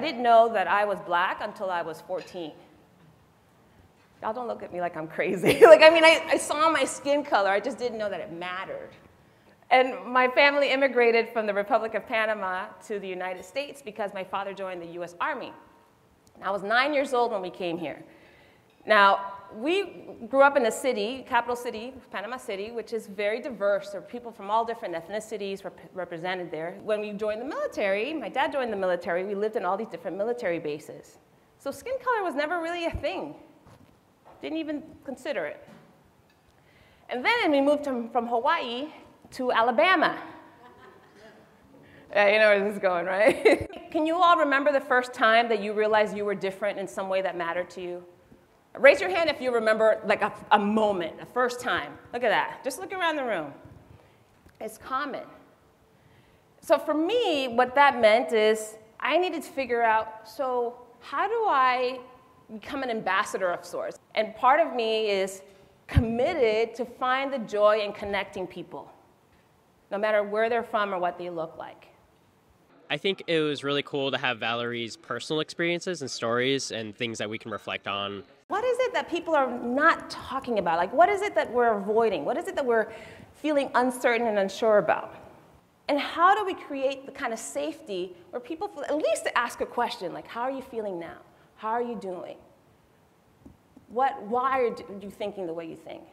didn't know that I was black until I was 14. Y'all don't look at me like I'm crazy. Like, I mean, I saw my skin color. I just didn't know that it mattered. And my family immigrated from the Republic of Panama to the United States because my father joined the US Army. And I was 9 years old when we came here. Now, we grew up in a city, capital city, Panama City, which is very diverse. There are people from all different ethnicities represented there. When we joined the military, my dad joined the military, we lived in all these different military bases. So skin color was never really a thing. Didn't even consider it. And then we moved from Hawaii to Alabama. Yeah, you know where this is going, right? Can you all remember the first time that you realized you were different in some way that mattered to you? Raise your hand if you remember like a moment, a first time. Look at that. Just look around the room. It's common. So for me, what that meant is I needed to figure out, so how do I become an ambassador of sorts? And part of me is committed to find the joy in connecting people, no matter where they're from or what they look like. I think it was really cool to have Valerie's personal experiences and stories and things that we can reflect on. What is it that people are not talking about? Like, what is it that we're avoiding? What is it that we're feeling uncertain and unsure about? And how do we create the kind of safety where people feel, at least to ask a question, like, how are you feeling now? How are you doing? Why are you thinking the way you think?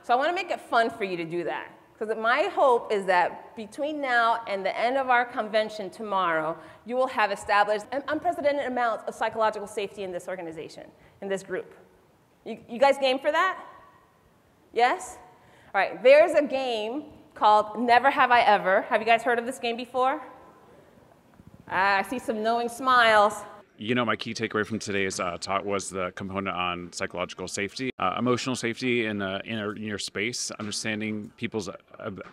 So I want to make it fun for you to do that. Because my hope is that between now and the end of our convention tomorrow, you will have established an unprecedented amount of psychological safety in this organization, in this group. You guys game for that? Yes? All right, there's a game called Never Have I Ever. Have you guys heard of this game before? I see some knowing smiles. You know, my key takeaway from today's talk was the component on psychological safety, emotional safety in your space, understanding people's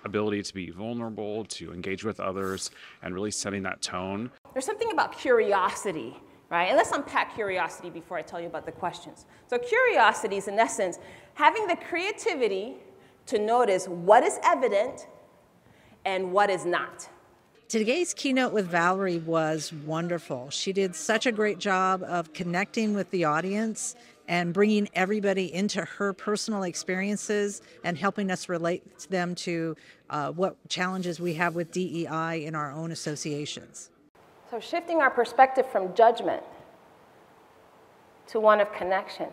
ability to be vulnerable, to engage with others, and really setting that tone. There's something about curiosity, right? And let's unpack curiosity before I tell you about the questions. So curiosity is, in essence, having the creativity to notice what is evident and what is not. Today's keynote with Valerie was wonderful. She did such a great job of connecting with the audience and bringing everybody into her personal experiences and helping us relate them to what challenges we have with DEI in our own associations. So shifting our perspective from judgment to one of connection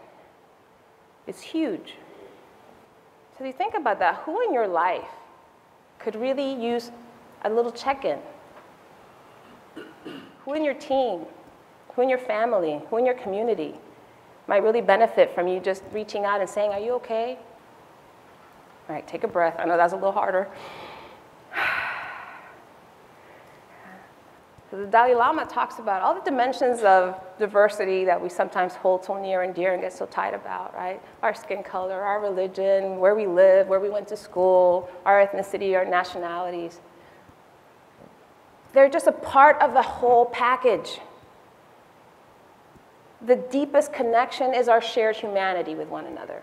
is huge. So you think about that, who in your life could really use a little check-in? Who in your team, who in your family, who in your community might really benefit from you just reaching out and saying, are you okay? All right, take a breath. I know that's a little harder. So the Dalai Lama talks about all the dimensions of diversity that we sometimes hold so near and dear and get so tight about, right? Our skin color, our religion, where we live, where we went to school, our ethnicity, our nationalities. They're just a part of the whole package. The deepest connection is our shared humanity with one another.